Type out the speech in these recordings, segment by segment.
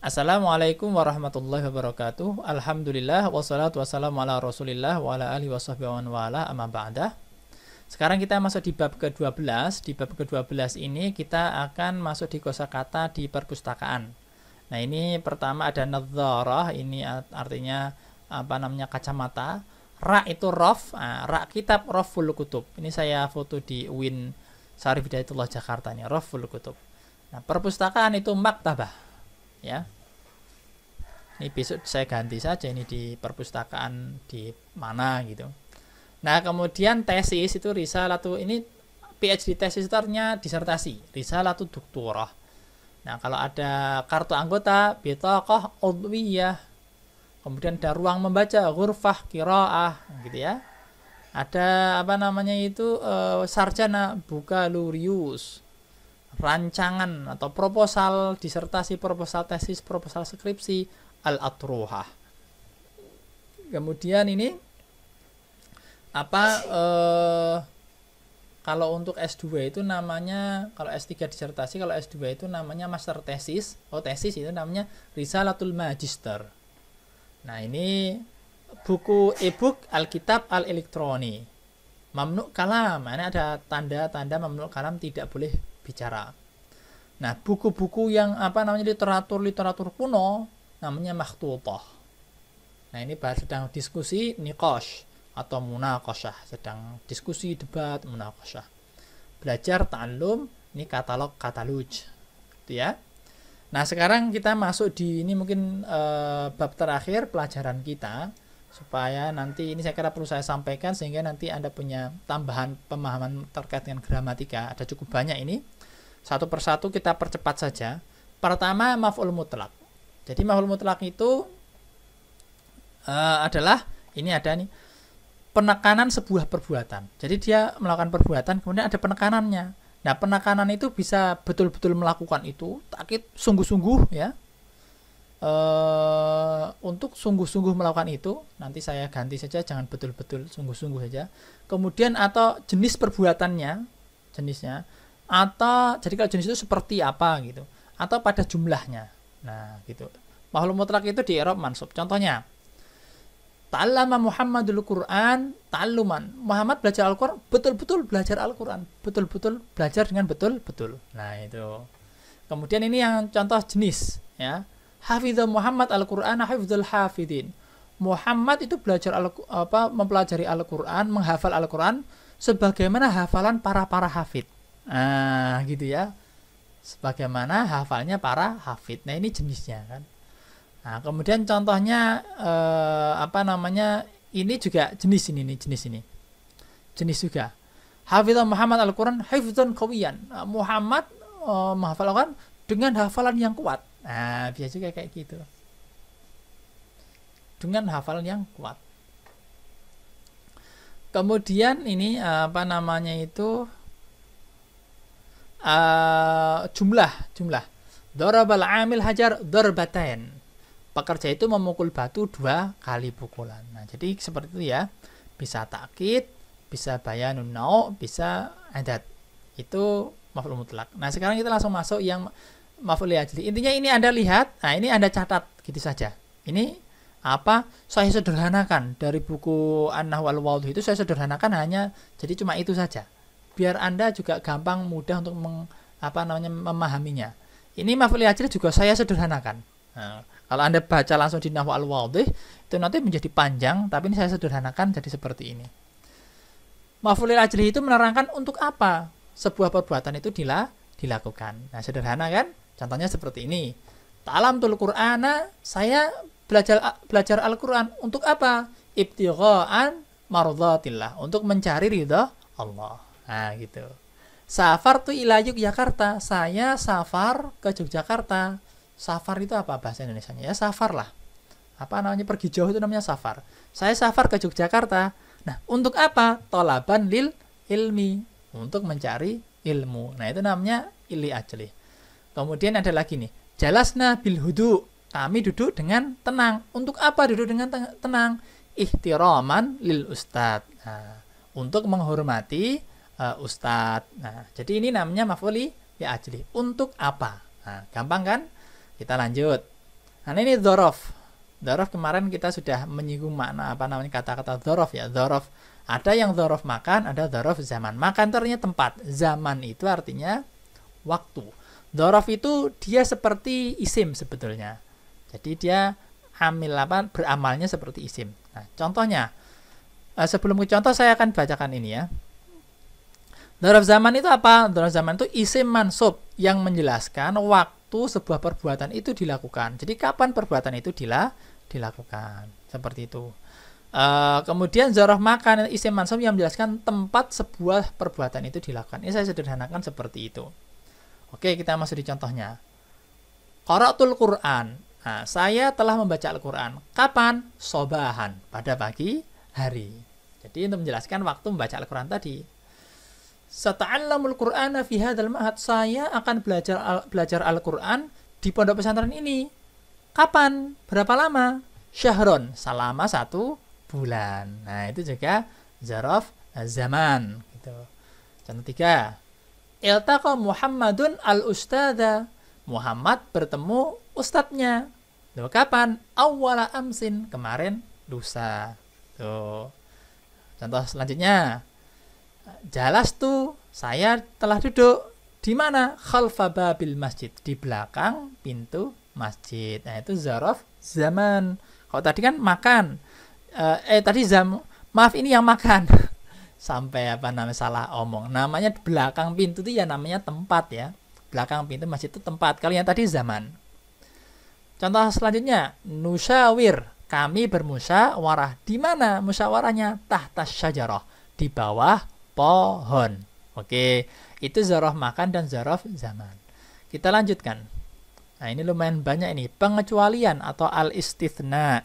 Assalamualaikum warahmatullahi wabarakatuh. Alhamdulillah wassalatu wassalamu ala Rasulillah wa ala alihi washabbihi wa man wala amma ba'dah. Sekarang kita masuk di bab ke-12. Di bab ke-12 ini kita akan masuk di kosakata di perpustakaan. Nah, ini pertama ada nadharah, ini artinya kacamata. Ra itu raf, ra kitab raful kutub. Ini saya foto di UIN Syarif Hidayatullah Jakarta nih, raful kutub. Nah, perpustakaan itu maktabah, ya. Ini besok saya ganti saja ini di perpustakaan di mana gitu. Nah, kemudian tesis itu risalatu, ini PhD tesis itu artinya disertasi, risalatu doktorah. Nah, kalau ada kartu anggota, bitaqah udwiyah. Kemudian ada ruang membaca, ghurfah qiraah gitu ya. Ada sarjana bakalorius, rancangan atau proposal disertasi, proposal tesis, proposal skripsi, al-atruhah. Kemudian ini kalau untuk S2 itu namanya, kalau S3 disertasi, kalau S2 itu namanya master tesis. Tesis itu namanya risalatul magister. Nah, ini buku e-book Alkitab al-elektroni. Mamnu kalam. Ini ada tanda-tanda mamnu kalam, tidak boleh bicara. Nah, buku-buku yang literatur kuno namanya makhtutah. Nah, ini sedang diskusi niqash atau munaqashah, sedang diskusi, debat, munaqashah. Belajar ta'allum, ini katalog gitu ya. Nah, sekarang kita masuk di ini mungkin bab terakhir pelajaran kita, supaya nanti ini saya kira perlu saya sampaikan sehingga nanti Anda punya tambahan pemahaman terkait dengan gramatika. Ada cukup banyak ini. Satu persatu kita percepat saja. Pertama, maf'ul mutlak. Jadi maf'ul mutlak itu adalah ini ada nih penekanan sebuah perbuatan. Jadi dia melakukan perbuatan, kemudian ada penekanannya. Nah, penekanan itu bisa betul-betul melakukan itu, takkid sungguh-sungguh ya. Untuk sungguh-sungguh melakukan itu, nanti saya ganti saja, jangan betul-betul sungguh-sungguh saja. Kemudian atau jenis perbuatannya, jenisnya, atau jadi kalau jenis itu seperti apa gitu, atau pada jumlahnya. Nah, gitu. Maf'ul mutlak itu di i'rab mansub. Contohnya, ta'allama Muhammadul Qur'an ta'alluman. Muhammad belajar Al-Qur'an, betul-betul belajar Al-Qur'an, betul-betul belajar dengan betul-betul. Nah, itu. Kemudian ini yang contoh jenis ya. Hafidha Muhammad Al-Qur'an hafidhul hafidin. Muhammad itu belajar mempelajari Al-Qur'an, menghafal Al-Qur'an sebagaimana hafalan para hafid. Nah, gitu ya. Sebagaimana hafalnya para hafid. Nah, ini jenisnya kan. Nah, kemudian contohnya ini juga jenis ini. Jenis juga. Hafidha Muhammad Al-Qur'an hifdzan qawiyan. Muhammad menghafal Al-Qur'an dengan hafalan yang kuat. Nah, biasa juga kayak gitu. Dengan hafalan yang kuat. Kemudian ini jumlah. Darabal amil hajar darbatain. Pekerja itu memukul batu 2 kali pukulan. Nah, jadi seperti itu ya. Bisa takkid, bisa bayanun nau', bisa adat. Itu maf'ul mutlak. Nah, sekarang kita langsung masuk yang maf'ul ajli. Intinya ini Anda lihat, nah ini Anda catat gitu saja. Ini saya sederhanakan dari buku An-Nahwu al-Wadhih itu, saya sederhanakan hanya jadi cuma itu saja. Biar Anda juga gampang, mudah untuk memahaminya. Ini maf'ul ajli juga saya sederhanakan. Nah, kalau Anda baca langsung di Nahwu al-Wadhih itu nanti menjadi panjang, tapi ini saya sederhanakan jadi seperti ini. Maf'ul ajli itu menerangkan untuk apa sebuah perbuatan itu dilakukan. Nah, sederhana kan? Contohnya seperti ini. Ta'alamtul Qur'ana, saya belajar Al-Qur'an untuk apa? Ibtigha'an mardhatillah, untuk mencari ridha Allah. Nah, gitu. Safartu ila Yogyakarta, saya safar ke Yogyakarta. Safar itu apa bahasa Indonesianya? Ya, safar lah. Pergi jauh itu namanya safar. Saya safar ke Yogyakarta. Nah, untuk apa? Thalaban lil ilmi, untuk mencari ilmu. Nah, itu namanya ili ajli. Kemudian ada lagi nih. Jalasna bil hudu, kami duduk dengan tenang. Untuk apa duduk dengan tenang? Ihtiraman lil ustad. Nah, untuk menghormati ustad. Nah, jadi ini namanya maf'ul ajli. Untuk apa? Nah, gampang kan? Kita lanjut. Nah, ini dzaraf. Dzaraf kemarin kita sudah menyinggung makna kata-kata dzaraf ya. Dzaraf ada yang dzaraf makan, ada dzaraf zaman. Makan itu artinya tempat, zaman itu artinya waktu. Dzaraf itu dia seperti isim sebetulnya. Jadi dia beramalnya seperti isim. Nah, contohnya sebelum ke contoh saya akan bacakan ini ya. Dzaraf zaman itu apa? Dzaraf zaman itu isim mansub yang menjelaskan waktu sebuah perbuatan itu dilakukan. Jadi kapan perbuatan itu dilakukan. Seperti itu. Kemudian dzaraf makan isim mansub yang menjelaskan tempat sebuah perbuatan itu dilakukan. Ini saya sederhanakan seperti itu. Oke, kita masuk di contohnya. Qara'tul Qur'an. Nah, saya telah membaca Al-Qur'an. Kapan? Sobahan, pada pagi hari. Jadi untuk menjelaskan waktu membaca Al-Qur'an tadi. Sata'allamul Qur'ana fi hadzal ma'had. Saya akan belajar Al-Qur'an di pondok pesantren ini. Kapan? Berapa lama? Syahron, selama 1 bulan. Nah, itu juga dzaraf zaman gitu. Contoh 3. Iltaqa Muhammadun al-ustadza. Muhammad bertemu ustadznya. Loh, kapan? Awwala amsin, kemarin lusa. Tuh. Contoh selanjutnya. Jalastu, saya telah duduk di mana? Khalfa babil masjid, di belakang pintu masjid. Nah, itu dzaraf zaman. Kalau tadi kan makan. Maaf, ini yang makan. Sampai salah omong. Namanya belakang pintu itu ya namanya tempat ya. Belakang pintu masjid itu tempat. Kalau yang tadi zaman. Contoh selanjutnya, nusyawir, kami bermusyawarah. Di mana musyawarahnya? Tahtas syajarah, di bawah pohon. Oke, itu dzaraf makan dan dzaraf zaman. Kita lanjutkan. Nah, ini lumayan banyak ini. Pengecualian atau al-istitsna.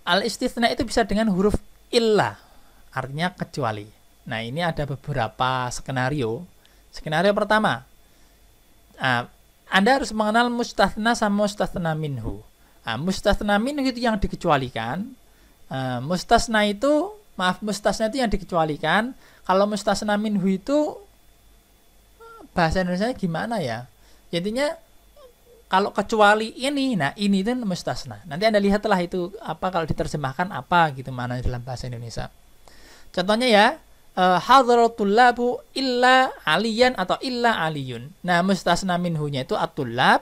Al-istitsna itu bisa dengan huruf illa, artinya kecuali. Nah, ini ada beberapa skenario. Skenario pertama, Anda harus mengenal mustatsna sama mustatsna minhu. Mustatsna minhu itu yang dikecualikan. Mustasna itu yang dikecualikan. Kalau mustasna minhu itu bahasa Indonesia gimana ya? Intinya kalau kecuali ini, nah ini itu mustasna. Nanti Anda lihatlah itu apa kalau diterjemahkan apa gitu mana dalam bahasa Indonesia. Contohnya ya, hadratul labu illa aliyan atau illa aliyun. Nah, mustasna minhunya itu at-tullab,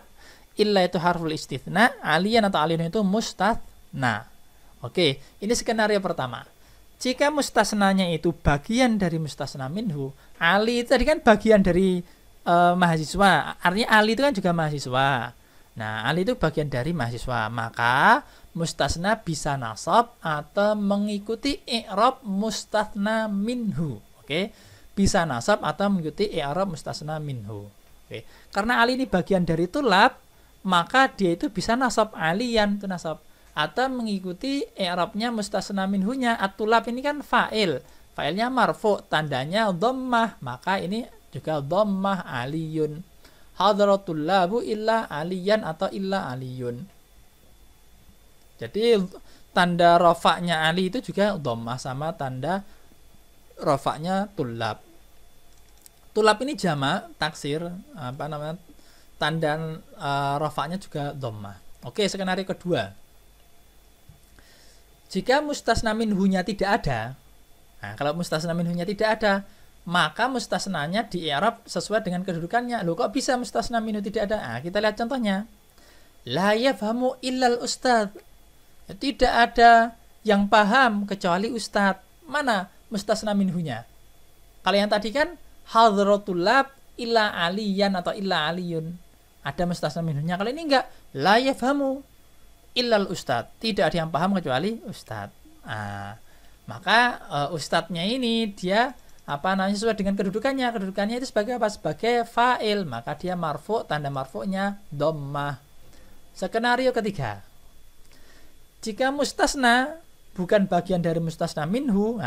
illa itu harful istitsna, aliyan atau aliyun itu mustatsna. Oke, ini skenario pertama. Jika mustasnanya itu bagian dari mustasna minhu, Ali itu tadi kan bagian dari mahasiswa. Artinya Ali itu kan juga mahasiswa. Nah, Ali itu bagian dari mahasiswa. Maka mustasna bisa nasab atau mengikuti i'rab mustasna minhu. Oke. Bisa nasab atau mengikuti i'rab mustasna minhu. Oke. Karena Ali ini bagian dari tulab, maka dia itu bisa nasab aliyan itu nasab. Atau mengikuti i'rabnya mustasna minhunya. At-tulab ini kan fa'il, fa'ilnya marfu, tandanya dhammah, maka ini juga dhammah aliyun. Hadratul labu illa aliyan atau illa aliyun. Jadi tanda rafa'nya Ali itu juga dhammah sama tanda rafa'nya tulab. Tulab ini jamak taksir, tanda rafa'nya juga dhammah. Oke, skenario kedua. Jika mustasna minhunya tidak ada, nah kalau mustasna minhunya tidak ada, maka mustasnanya di i'rab sesuai dengan kedudukannya. Loh, kok bisa mustasna minhu tidak ada? Nah, kita lihat contohnya. La yafhamu illal ustadz. Tidak ada yang paham kecuali ustadz. Mana mustasna minhunya? Kalau yang tadi kan hadratul lab illa aliyan atau illa aliyun. Ada mustasna minhunya. Kalau ini enggak, la yafhamu illal ustadz, tidak ada yang paham kecuali ustadz. Maka ustadznya ini dia sesuai dengan kedudukannya. Kedudukannya itu sebagai apa? Sebagai fa'il, maka dia marfu, tanda marfu'nya dhammah. Skenario ketiga. Jika mustasna bukan bagian dari mustasna minhu,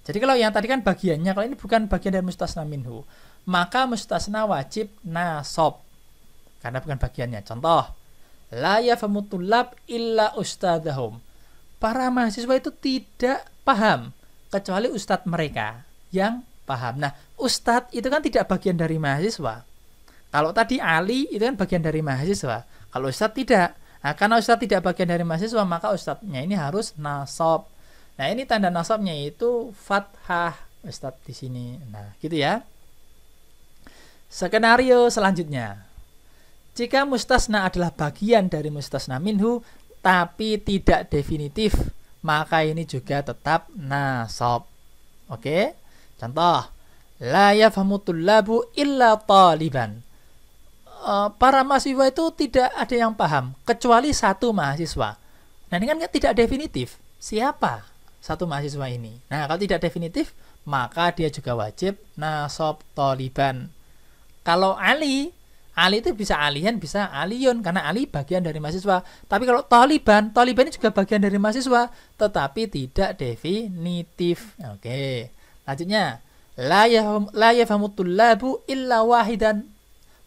jadi kalau yang tadi kan bagiannya, kalau ini bukan bagian dari mustasna minhu, maka mustasna wajib nasab karena bukan bagiannya. Contoh, la yafhamu tullab illa ustadzahum. Para mahasiswa itu tidak paham kecuali ustadz mereka yang paham. Nah, ustadz itu kan tidak bagian dari mahasiswa. Kalau tadi Ali itu kan bagian dari mahasiswa. Kalau Ustadz tidak. Nah, karena Ustadz tidak bagian dari mahasiswa, maka Ustadznya ini harus nasab. Nah, ini tanda nasabnya itu fathah Ustadz di sini. Nah, gitu ya. Skenario selanjutnya. Jika mustasna adalah bagian dari mustasna minhu tapi tidak definitif, maka ini juga tetap nasab. Oke? Contoh, la yafhamu tullabu illa taliban. Para mahasiswa itu tidak ada yang paham kecuali satu mahasiswa. Nah, ini kan tidak definitif. Siapa satu mahasiswa ini? Nah, kalau tidak definitif, maka dia juga wajib nasab taliban. Kalau Ali itu bisa alihan, bisa aliyun, karena Ali bagian dari mahasiswa. Tapi kalau taliban ini juga bagian dari mahasiswa, tetapi tidak definitif. Oke. Lanjutnya, la yafhamu tullabu illa wahidan.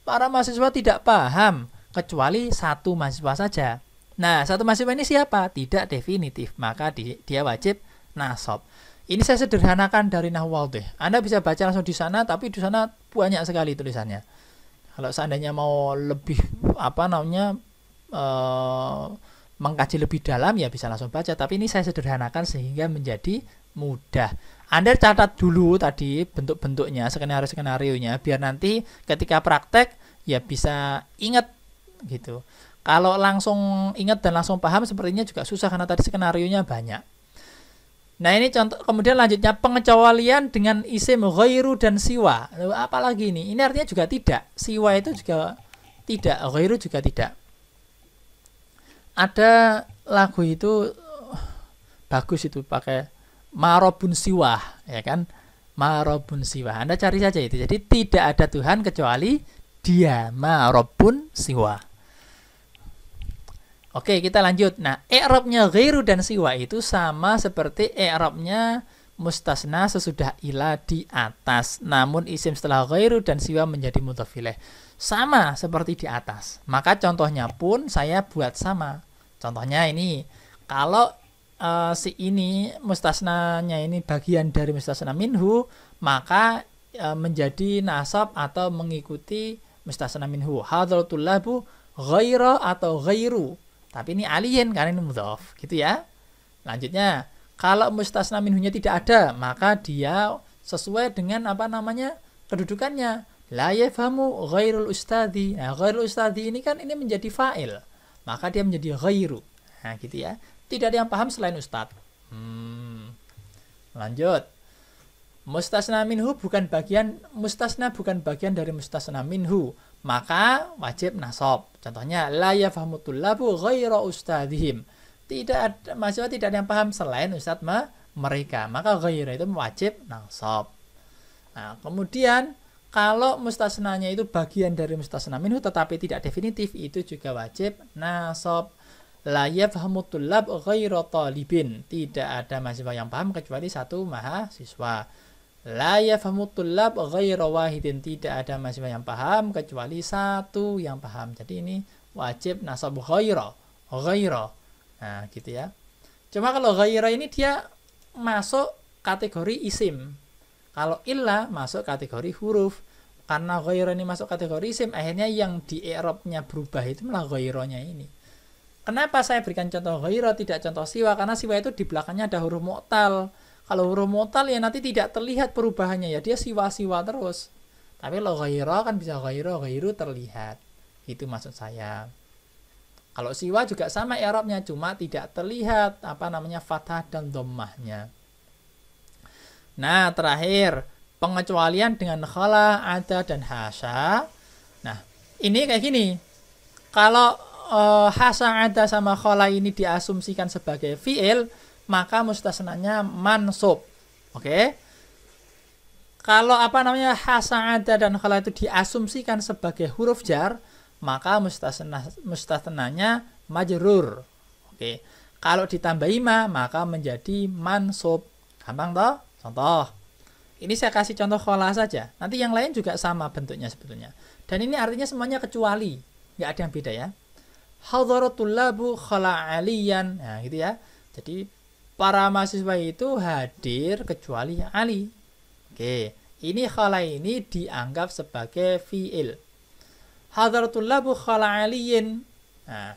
Para mahasiswa tidak paham kecuali satu mahasiswa saja. Nah, satu mahasiswa ini siapa? Tidak definitif, maka dia wajib nasab. Ini saya sederhanakan dari Nahwu Wadhih. Anda bisa baca langsung di sana, tapi di sana banyak sekali tulisannya. Kalau seandainya mau lebih mengkaji lebih dalam, ya bisa langsung baca. Tapi ini saya sederhanakan sehingga menjadi mudah. Anda catat dulu tadi bentuk-bentuknya, skenario-skenarionya, biar nanti ketika praktek ya bisa ingat gitu. Kalau langsung ingat dan langsung paham sepertinya juga susah karena tadi skenarionya banyak. Nah, ini contoh. Kemudian lanjutnya pengecualian dengan isim ghairu dan siwa. Apalagi ini? Ini artinya juga tidak. Siwa itu juga tidak, ghairu juga tidak. Ada lagu itu bagus itu pakai marobun siwah, ya kan? Marobun siwah. Anda cari saja itu. Jadi tidak ada Tuhan kecuali Dia, marobun siwah. Oke, kita lanjut. Nah, i'rabnya ghairu dan siwa itu sama seperti i'rabnya mustasna sesudah ila di atas. Namun isim setelah ghairu dan siwa menjadi mudhof ilaih. Sama seperti di atas. Maka contohnya pun saya buat sama. Contohnya ini, kalau si ini mustasnanya ini bagian dari mustasna minhu, maka menjadi nasab atau mengikuti mustasna minhu. Hadratul labu ghaira atau ghairu. Tapi ini alien karena ini mudhof, gitu ya. Lanjutnya, kalau mustasna minhunya tidak ada, maka dia sesuai dengan kedudukannya. La yafhamu ghairul ustadzi. Nah, ghairul ustadzi ini kan ini menjadi fa'il. Maka dia menjadi ghairu. Nah, gitu ya. Tidak ada yang paham selain ustadz. Lanjut. Mustasna bukan bagian dari mustasna minhu, maka wajib nasab. Contohnya, la yafhamu tullabu ghaira ustadzihim. Mahasiswa tidak ada yang paham selain ustadz mereka, maka ghaira itu wajib nasab. Nah, kemudian kalau mustasnanya itu bagian dari mustasna minhu tetapi tidak definitif, itu juga wajib nasab. La yafhamu tullab ghaira talibin. Tidak ada mahasiswa yang paham kecuali satu mahasiswa. La yafhamu tullab ghaira wahidin. Tidak ada mahasiswa yang paham kecuali satu yang paham. Jadi ini wajib nasab ghaira. Nah, gitu ya. Cuma kalau ghaira ini dia masuk kategori isim. Kalau illa masuk kategori huruf. Karena ghaira ini masuk kategori isim, akhirnya yang di i'rabnya berubah itu malah ghairanya ini. Kenapa saya berikan contoh ghaira tidak contoh siwa? Karena siwa itu di belakangnya ada huruf mu'tal. Kalau huruf mu'tal ya nanti tidak terlihat perubahannya, ya dia siwa-siwa terus. Tapi kalau ghaira kan bisa ghairu terlihat. Itu maksud saya. Kalau siwa juga sama i'rabnya, cuma tidak terlihat fathah dan dhammahnya. Nah, terakhir pengecualian dengan khala, ada dan hasya. Nah, ini kayak gini. Kalau hasya, ada sama khala ini diasumsikan sebagai fi'il, maka mustasnanya mansub. Oke. Kalau hasya, ada dan khala itu diasumsikan sebagai huruf jar, maka mustasnanya majrur. Oke. Kalau ditambahi ma, maka menjadi mansub. Gampang toh? Contoh. Ini saya kasih contoh khala saja. Nanti yang lain juga sama bentuknya sebetulnya. Dan ini artinya semuanya kecuali. Nggak ada yang beda ya. Hadharatul labu khala aliyan. Nah, gitu ya. Jadi para mahasiswa itu hadir kecuali Ali. Oke. Ini khala ini dianggap sebagai fi'il. Hadaratul labu khala aliyin. Nah,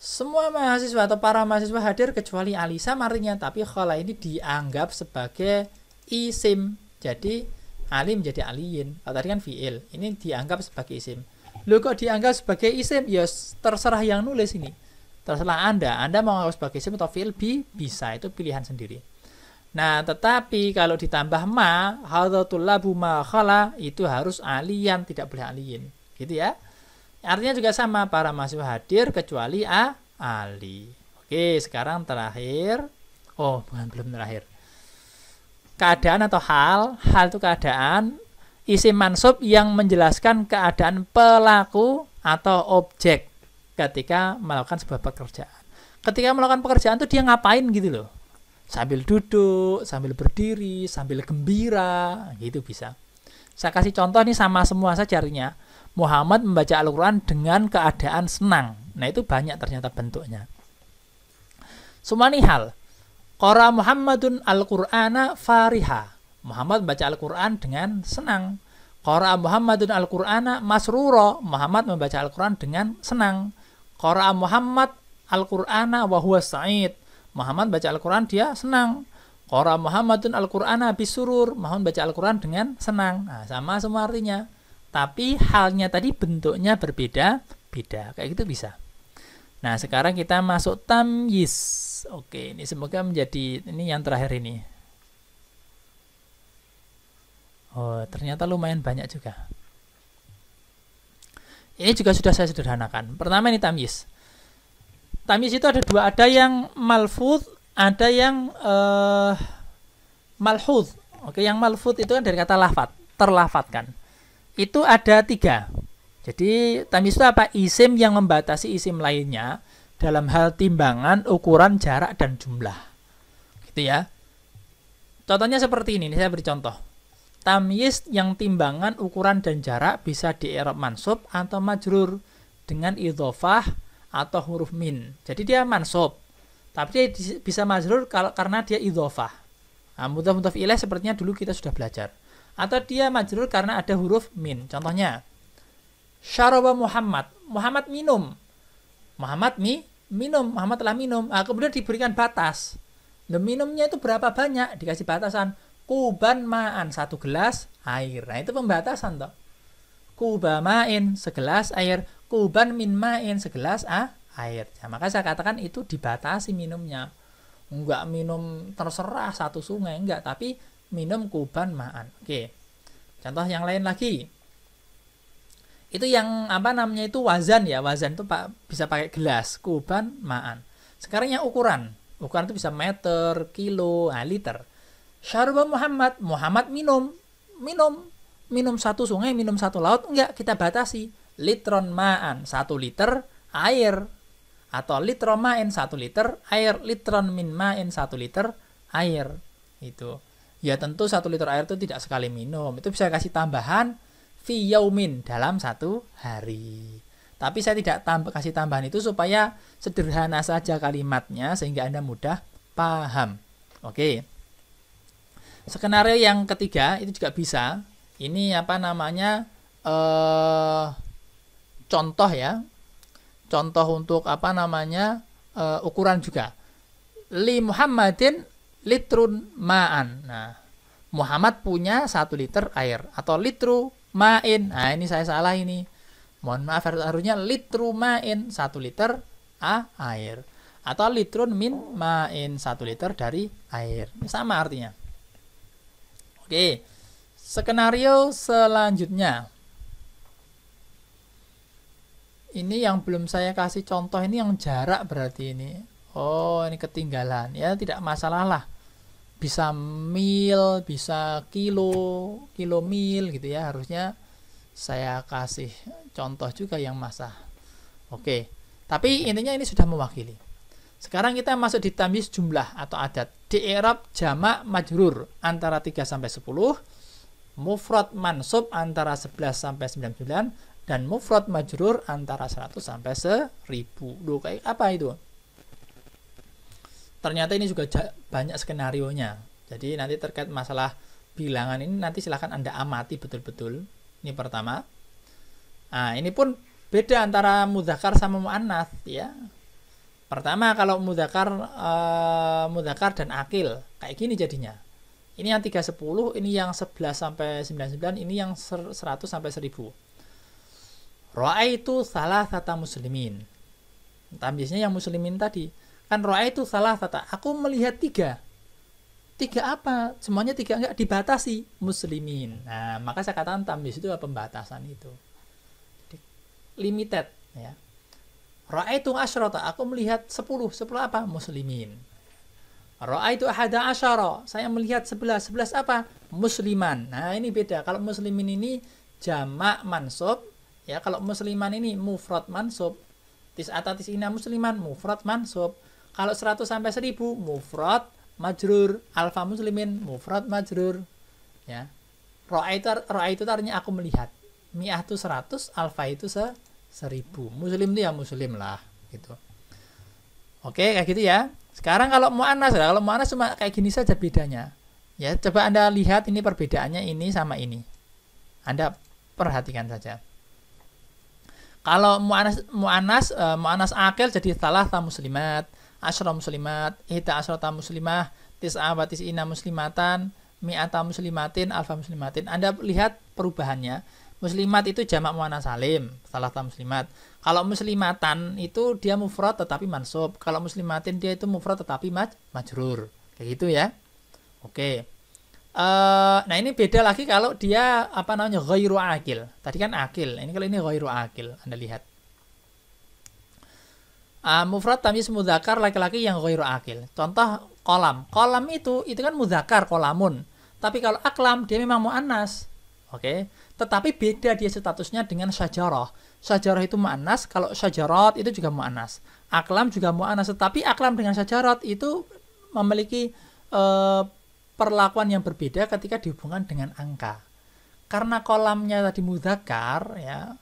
semua mahasiswa atau para mahasiswa hadir kecuali Ali, sama artinya, tapi khala ini dianggap sebagai isim. Jadi Ali menjadi aliyin. Kalau tadi kan fiil, ini dianggap sebagai isim. Lu kok dianggap sebagai isim? Ya terserah yang nulis ini. Terserah Anda mau anggap sebagai isim atau fiil, bisa, itu pilihan sendiri. Nah, tetapi kalau ditambah ma, hadaratul labu ma khala, itu harus aliyan, tidak boleh aliyin. Gitu ya. Artinya juga sama, para mahasiswa hadir kecuali Ali. Oke, sekarang terakhir. Oh, belum terakhir. Keadaan atau hal itu keadaan, isim mansub yang menjelaskan keadaan pelaku atau objek ketika melakukan sebuah pekerjaan. Ketika melakukan pekerjaan itu dia ngapain gitu loh. Sambil duduk, sambil berdiri, sambil gembira, gitu bisa. Saya kasih contoh nih, sama semua saja artinya. Muhammad membaca Al-Quran dengan keadaan senang. Nah, itu banyak ternyata bentuknya. Semua nih hal. Qara Muhammadun Al-Qur'ana fariha. Muhammad membaca Al-Quran dengan senang. Qara Muhammadun Al-Qur'ana masrura. Muhammad membaca Al-Quran dengan senang. Qara Muhammad Al-Qur'ana wa huwa sa'id. Muhammad baca Al-Quran dia senang. Qara Muhammadun Al-Qur'ana bisurur. Muhammad baca Al-Quran dengan senang. Nah, sama semua artinya. Tapi halnya tadi bentuknya berbeda-beda. Kayak gitu bisa. Nah, sekarang kita masuk tamyiz. Oke, ini semoga menjadi ini yang terakhir ini. Oh, ternyata lumayan banyak juga. Ini juga sudah saya sederhanakan. Pertama ini tamyiz. Tamyiz itu ada dua, ada yang malfuz, ada yang malhuz. Oke, yang malfuz itu kan dari kata lafat, terlafatkan. Itu ada 3. Jadi tamyiz itu apa? Isim yang membatasi isim lainnya dalam hal timbangan, ukuran, jarak, dan jumlah. Gitu ya. Contohnya seperti ini saya beri contoh. Tamyiz yang timbangan, ukuran, dan jarak bisa di i'rab mansub atau majrur dengan idhofah atau huruf min. Jadi dia mansub, tapi dia bisa majrur karena dia idhofah. Nah, mudhaf ilaih sepertinya dulu kita sudah belajar. Atau dia majrur karena ada huruf min. Contohnya, syaraba Muhammad. Muhammad minum. Muhammad minum. Muhammad telah minum. Nah, kemudian diberikan batas. Nah, minumnya itu berapa banyak? Dikasih batasan. Kuban ma'an, 1 gelas air. Nah, itu pembatasan toh. Kuba ma'in, segelas air. Kuban min ma'in, segelas air. Nah, maka saya katakan itu dibatasi minumnya. Enggak minum terserah 1 sungai, enggak. Tapi minum kuban ma'an. Oke. Contoh yang lain lagi. Itu yang apa namanya itu wazan ya. Wazan itu bisa pakai gelas, kuban ma'an. Sekarang yang ukuran. Ukuran itu bisa meter, kilo, liter. Syarba Muhammad. Muhammad minum 1 sungai, minum 1 laut. Enggak, kita batasi. Litron ma'an, 1 liter air. Atau litron ma'in, 1 liter air. Litron min ma'in, 1 liter air. Itu. Ya tentu 1 liter air itu tidak sekali minum. Itu bisa kasih tambahan fi yaumin, dalam 1 hari. Tapi saya tidak kasih tambahan itu supaya sederhana saja kalimatnya sehingga Anda mudah paham. Oke. Skenario yang ketiga itu juga bisa. Ini apa namanya? Contoh ya. Contoh untuk apa namanya? Ukuran juga. Li Muhammadin litrun ma'an. Nah, Muhammad punya 1 liter air atau litru ma'in. Nah, ini saya salah ini. Mohon maaf, harusnya litru ma'in, 1 liter air. Atau litrun min ma'in, 1 liter dari air. Ini sama artinya. Oke. Skenario selanjutnya. Ini yang belum saya kasih contoh, ini yang jarak berarti ini. Oh, ini ketinggalan. Ya, tidak masalah lah. Bisa mil, bisa kilo mil gitu ya. Harusnya saya kasih contoh juga yang masa. Oke. Tapi intinya ini sudah mewakili. Sekarang kita masuk di tamyiz jumlah atau adat. Di i'rab jamak majrur antara 3 sampai 10, mufrad mansub antara 11 sampai 99 dan mufrad majrur antara 100 sampai 1000. Loh, kayak apa itu? Ternyata ini juga banyak skenarionya. Jadi nanti terkait masalah bilangan ini nanti silahkan Anda amati betul-betul. Ini pertama. Nah, ini pun beda antara mudzakkar sama muannats ya. Pertama kalau mudzakkar dan akil kayak gini jadinya. Ini yang 310, ini yang 11 sampai 99, ini yang 100 sampai 1000. Ra'aitu salasata muslimin. Tamyiznya yang muslimin tadi. Kan ra'aitu salasata, aku melihat 3. 3 apa? Semuanya 3 enggak dibatasi muslimin. Nah, maka saya katakan tamyiz itu pembatasan itu. Jadi, limited ya. Ra'aitu asyrata, aku melihat 10. 10 apa? Muslimin. Ra'aitu ahada asyara, saya melihat 11. 11 apa? Musliman. Nah, ini beda. Kalau muslimin ini jamak mansub, ya. Kalau musliman ini mufrad mansub. Tis'ata tis'ina musliman mufrad mansub. Kalau 100 sampai 1000 mufrad majrur. Alfa muslimin mufrad majrur. Ya. Ra'aitu artinya aku melihat. Mi'ah itu 100, alfa itu 1000. Muslim itu ya muslim lah gitu. Oke, kayak gitu ya. Sekarang kalau mu'annas cuma kayak gini saja bedanya. Ya, coba Anda lihat ini perbedaannya ini sama ini. Anda perhatikan saja. Kalau mu'annas akil jadi salasah muslimat, asyra muslimat, ihda asyrata muslimah, tis'a wa tis'ina muslimatan, mi'ata muslimatin, alfa muslimatin. Anda lihat perubahannya. Muslimat itu jamak muannats salim, salasah muslimat. Kalau muslimatan itu dia mufrad tetapi mansub. Kalau muslimatin dia itu mufrad tetapi majrur. Kayak gitu ya. Oke. Nah ini beda lagi kalau dia ghairu akil. Tadi kan akil. Ini kalau ini ghairu akil. Anda lihat. Mufrad tamyiz mudzakkar laki-laki yang ghairu akil. Contoh kolam. Kolam itu kan mudzakkar kolamun. Tapi kalau aklam dia memang muannas. Oke. Tetapi beda dia statusnya dengan syajarah. Syajarah itu muannas, kalau syajarat itu juga muannas. Aklam juga muannas, tetapi aklam dengan syajarat itu memiliki perlakuan yang berbeda ketika dihubungkan dengan angka. Karena kolamnya tadi mudzakkar ya.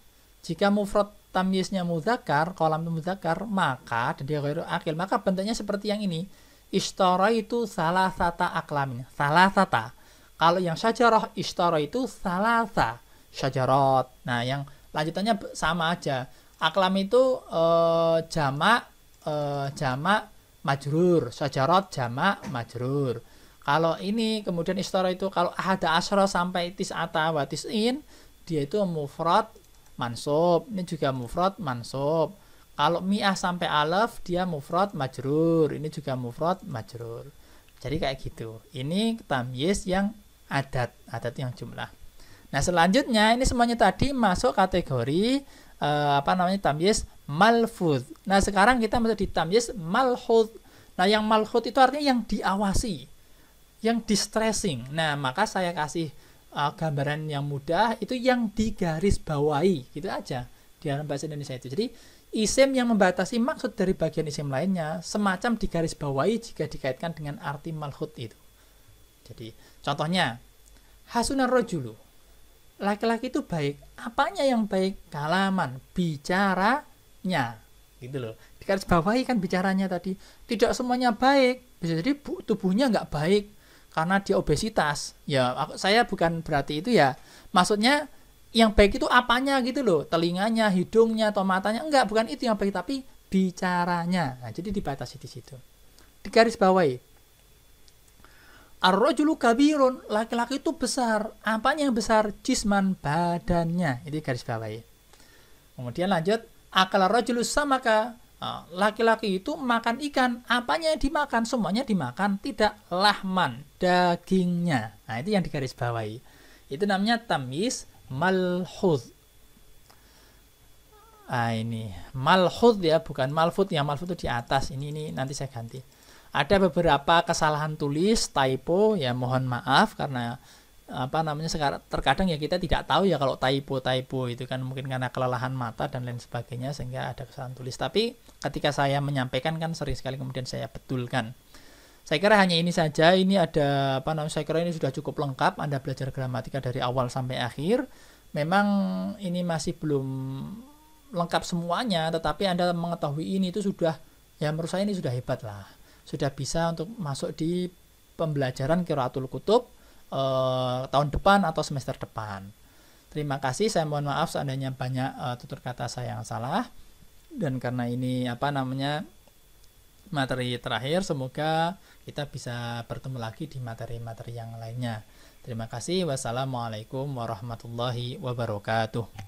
Jika mufrad tamyiznya mudzakkar, kolam itu mudzakkar, maka dan dia ghairu akil, maka bentuknya seperti yang ini. Ishtara itu salasata aklamin. Salasata. Kalau yang syajarah ishtara itu salasa syajarat. Nah, yang lanjutannya sama aja. Aklam itu jamak majrur, syajarat jamak majrur. Kalau ini kemudian ishtara itu kalau ahada asyra sampai tis'ata wa tis'in, dia itu mufrad mansub. Ini juga mufrad mansub. Kalau mi'ah sampai alaf dia mufrad majrur. Ini juga mufrad majrur. Jadi kayak gitu. Ini tamyiz yang adat yang jumlah. Nah, selanjutnya ini semuanya tadi masuk kategori tamyiz malfuz. Nah, sekarang kita masuk di tamyiz malhuz. Nah, yang malhuz itu artinya yang diawasi, yang distressing. Nah, maka saya kasih gambaran yang mudah itu yang digaris bawahi, gitu aja di dalam bahasa Indonesia itu. Jadi, isim yang membatasi maksud dari bagian isim lainnya semacam digaris bawahi jika dikaitkan dengan arti malhuz itu. Jadi, contohnya hasunar rajulu. Laki-laki itu baik. Apanya yang baik? Kalaman, bicaranya. Gitu loh. Digaris bawahi kan bicaranya tadi. Tidak semuanya baik. Bisa jadi tubuhnya nggak baik karena dia obesitas. Ya, saya bukan berarti itu ya. Maksudnya yang baik itu apanya gitu loh. Telinganya, hidungnya, atau matanya. Enggak, bukan itu yang baik, tapi bicaranya. Nah, jadi dibatasi di situ. Digaris bawahi. Ar-rajulu kabirun, laki-laki itu besar. Apanya yang besar? Jisman, badannya. Ini garis bawahi. Kemudian lanjut, akal rajulu samaka. Laki-laki itu makan ikan. Apanya yang dimakan? Semuanya dimakan, tidak lahman, dagingnya. Nah, itu yang digaris bawahi. Itu namanya tamyiz malhuz. Ini malhuz ya, bukan malfud. Yang malfud itu di atas. Ini nanti saya ganti. Ada beberapa kesalahan tulis, typo, ya mohon maaf karena sekarang terkadang ya kita tidak tahu ya kalau typo itu kan mungkin karena kelelahan mata dan lain sebagainya sehingga ada kesalahan tulis. Tapi ketika saya menyampaikan kan sering sekali kemudian saya betulkan. Saya kira hanya ini saja. Ini ada saya kira ini sudah cukup lengkap. Anda belajar gramatika dari awal sampai akhir. Memang ini masih belum lengkap semuanya, tetapi Anda mengetahui ini itu sudah, ya menurut saya ini sudah hebat lah. Sudah bisa untuk masuk di pembelajaran qiraatul kutub tahun depan atau semester depan. Terima kasih, saya mohon maaf seandainya banyak tutur kata saya yang salah. Dan karena ini materi terakhir, semoga kita bisa bertemu lagi di materi-materi yang lainnya. Terima kasih. Wassalamualaikum warahmatullahi wabarakatuh.